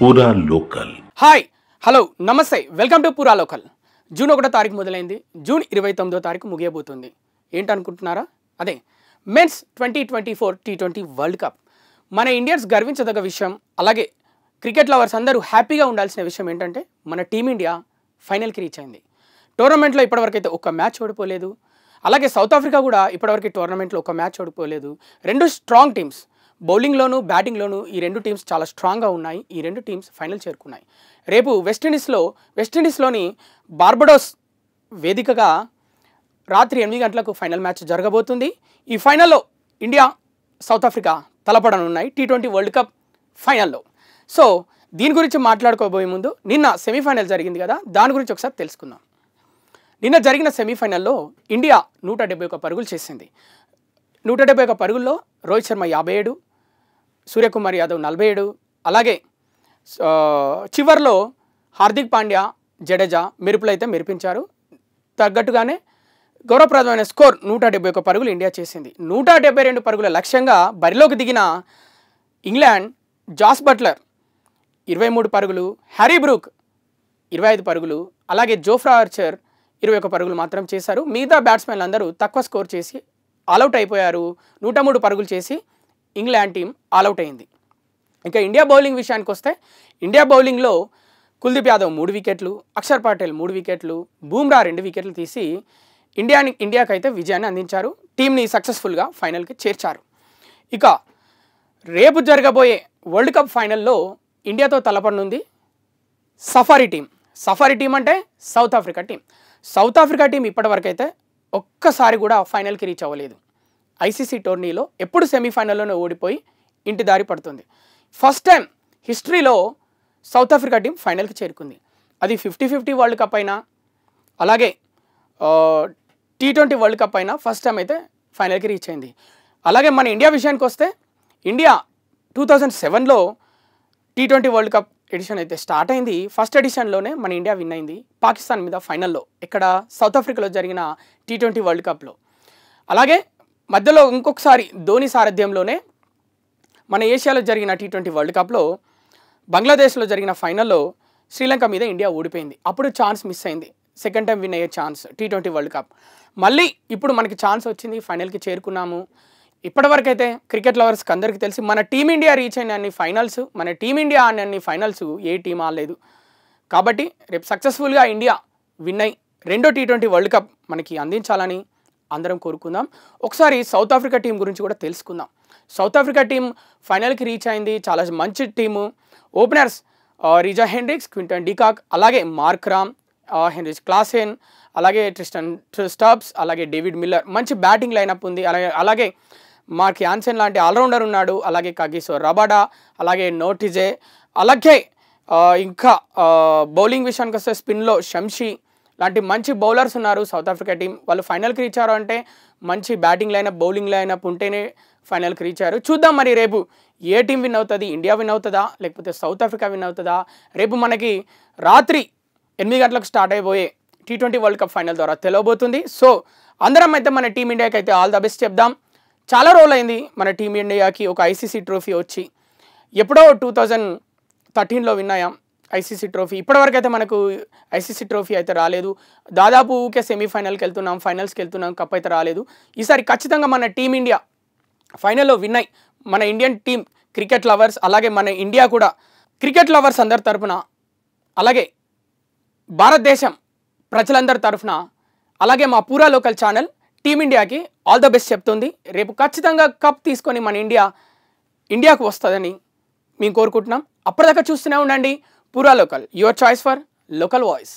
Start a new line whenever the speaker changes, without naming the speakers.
పూరా local.
Hi hello నమస్తే, welcome to పూరా లోకల్. జూన్ 1వ తారీఖు మొదలైంది, జూన్ 29వ తారీఖు ముగియబోతుంది. ఏంటనుకుంటున్నారా? అదే మెన్స్ 2024 T20 వరల్డ్ కప్. మన ఇండియన్స్ గర్వించదగ్గ విషయం, అలాగే క్రికెట్ లవర్స్ అందరూ హ్యాపీగా ఉండాల్సిన విషయం ఏంటంటే మన టీమిండియా ఫైనల్కి రీచ్ అయింది. టోర్నమెంట్లో ఇప్పటివరకు అయితే ఒక్క మ్యాచ్ ఓడిపోలేదు. అలాగే సౌత్ ఆఫ్రికా కూడా ఇప్పటివరకు టోర్నమెంట్లో ఒక మ్యాచ్ ఓడిపోలేదు. రెండు స్ట్రాంగ్ టీమ్స్, బౌలింగ్లోను బ్యాటింగ్లోను ఈ రెండు టీమ్స్ చాలా స్ట్రాంగ్గా ఉన్నాయి. ఈ రెండు టీమ్స్ ఫైనల్ చేరుకున్నాయి. రేపు వెస్టిండీస్లోని బార్బడోస్ వేదికగా రాత్రి 8 గంటలకు ఫైనల్ మ్యాచ్ జరగబోతుంది. ఈ ఫైనల్లో ఇండియా సౌత్ ఆఫ్రికా తలపడనున్నాయి T20 వరల్డ్ కప్ ఫైనల్లో. సో దీని గురించి మాట్లాడుకోబోయే ముందు నిన్న సెమీఫైనల్ జరిగింది కదా, దాని గురించి ఒకసారి తెలుసుకుందాం. నిన్న జరిగిన సెమీఫైనల్లో ఇండియా 171 పరుగులు చేసింది. 171 పరుగుల్లో రోహిత్ శర్మ 57, సూర్యకుమార్ యాదవ్ 47, అలాగే చివర్లో హార్దిక్ పాండ్యా, జడేజా మెరుపులైతే మెరిపించారు. తగ్గట్టుగానే గౌరవప్రదమైన స్కోర్ 171 పరుగులు ఇండియా చేసింది. 172 పరుగుల లక్ష్యంగా బరిలోకి దిగిన ఇంగ్లాండ్ జాస్ బట్లర్ 23 పరుగులు, హ్యారీ బ్రూక్ 25 పరుగులు, అలాగే జోఫ్రా ఆర్చర్ 21 పరుగులు మాత్రం చేశారు. మిగతా బ్యాట్స్మెన్లు అందరూ తక్కువ స్కోర్ చేసి ఆల్అవుట్ అయిపోయారు. 103 పరుగులు చేసి ఇంగ్లాండ్ టీం ఆల్అవుట్ అయింది. ఇంకా ఇండియా బౌలింగ్ విషయానికి వస్తే ఇండియా బౌలింగ్లో కుల్దీప్ యాదవ్ 3 వికెట్లు, అక్షర్ పటేల్ 3 వికెట్లు, బూమ్రా 2 వికెట్లు తీసి ఇండియాకి అయితే విజయాన్ని అందించారు. టీంని సక్సెస్ఫుల్గా ఫైనల్కి చేర్చారు. ఇక రేపు జరగబోయే వరల్డ్ కప్ ఫైనల్లో ఇండియాతో తలపడనుంది సఫారీ టీం. సఫారీ టీం అంటే south Africa team. South Africa team ఇప్పటివరకు అయితే ఒక్కసారి కూడా ఫైనల్కి రీచ్ అవ్వలేదు. ఐసీసీ టోర్నీలో ఎప్పుడు సెమీఫైనల్లోనే ఓడిపోయి ఇంటి దారి పడుతుంది. ఫస్ట్ టైం హిస్టరీలో సౌత్ ఆఫ్రికా టీం ఫైనల్కి చేరుకుంది. అది 50-50 వరల్డ్ కప్ అయినా, అలాగే T20 వరల్డ్ కప్ అయినా ఫస్ట్ టైం అయితే ఫైనల్కి రీచ్ అయింది. అలాగే మన ఇండియా విషయానికి వస్తే ఇండియా 2007లో T20 వరల్డ్ కప్ ఎడిషన్ అయితే స్టార్ట్ అయింది. ఫస్ట్ ఎడిషన్లోనే మన ఇండియా విన్ అయింది పాకిస్తాన్ మీద ఫైనల్లో, ఇక్కడ సౌత్ ఆఫ్రికాలో జరిగిన T20 వరల్డ్ కప్లో. అలాగే మధ్యలో ఇంకొకసారి ధోని సారథ్యంలోనే మన ఏషియాలో జరిగిన T20 వరల్డ్ కప్లో బంగ్లాదేశ్లో జరిగిన ఫైనల్లో శ్రీలంక మీద ఇండియా ఓడిపోయింది. అప్పుడు ఛాన్స్ మిస్ అయింది, సెకండ్ టైం విన్ అయ్యే ఛాన్స్ T20 వరల్డ్ కప్. మళ్ళీ ఇప్పుడు మనకి ఛాన్స్ వచ్చింది, ఫైనల్కి చేరుకున్నాము. ఇప్పటివరకు అయితే క్రికెట్ లవర్స్కి అందరికీ తెలిసి మన టీమిండియా రీచ్ అయిన అన్ని ఫైనల్స్, మన టీమిండియా అన్ని ఫైనల్స్ ఏ టీం ఆడలేదు. కాబట్టి రేపు సక్సెస్ఫుల్గా ఇండియా విన్ అయ్యి రెండో T20 వరల్డ్ కప్ మనకి అందించాలని అందరం కోరుకుందాం. ఒకసారి సౌత్ ఆఫ్రికా టీం గురించి కూడా తెలుసుకుందాం. సౌత్ ఆఫ్రికా టీం ఫైనల్కి రీచ్ అయింది, చాలా మంచి team. Openers Reeza Hendricks, Quinton de Kock, అలాగే మార్క్ రామ్, హెన్రిచ్ క్లాసెన్, అలాగే ట్రిస్టన్ స్టబ్స్, అలాగే డేవిడ్ మిల్లర్. మంచి బ్యాటింగ్ లైనప్ ఉంది. అలాగే మార్క్ యాన్సెన్ లాంటి ఆల్రౌండర్ ఉన్నాడు. అలాగే కాగిసో రబాడా, అలాగే నోటిజే, అలాగే ఇంకా బౌలింగ్ విషయానికి వస్తే స్పిన్లో షంషీ లాంటి మంచి బౌలర్స్ ఉన్నారు సౌత్ ఆఫ్రికా టీం. వాళ్ళు ఫైనల్కి రీచ్ అయ్యారు అంటే మంచి బ్యాటింగ్ లైనప్, బౌలింగ్ లైనప్ ఉంటేనే ఫైనల్కి రీచ్ అయ్యారు. చూద్దాం మరి రేపు ఏ టీం విన్ అవుతుంది, ఇండియా విన్ అవుతుందా లేకపోతే సౌత్ ఆఫ్రికా విన్ అవుతుందా? రేపు మనకి రాత్రి 8 గంటలకు స్టార్ట్ అయిపోయే T20 వరల్డ్ కప్ ఫైనల్ ద్వారా తెలియబోతుంది. సో అందరం అయితే మన టీమిండియాకి అయితే ఆల్ ద బెస్ట్ చెప్దాం. చాలా రోజులు అయింది మన టీమిండియాకి ఒక ఐసీసీ ట్రోఫీ వచ్చి. ఎప్పుడో 2013లో విన్ అయ్యాం ఐసీసీ ట్రోఫీ. ఇప్పటివరకు అయితే మనకు ఐసీసీ ట్రోఫీ అయితే రాలేదు. దాదాపు ఊకే సెమీఫైనల్కి వెళ్తున్నాం, ఫైనల్స్కి వెళ్తున్నాం, కప్ అయితే రాలేదు. ఈసారి ఖచ్చితంగా మన టీమిండియా ఫైనల్లో విన్ అయ్యి మన ఇండియన్ టీం క్రికెట్ లవర్స్, అలాగే మన ఇండియా కూడా క్రికెట్ లవర్స్ అందరి తరఫున, అలాగే భారతదేశం ప్రజలందరి తరఫున, అలాగే మా పూరా లోకల్ ఛానల్ టీమిండియాకి ఆల్ ద బెస్ట్ చెప్తుంది. రేపు ఖచ్చితంగా కప్ తీసుకొని మన ఇండియాకు వస్తుందని మేము కోరుకుంటున్నాం. అప్పటిదాకా చూస్తూనే ఉండండి పూరా local, your choice for local voice.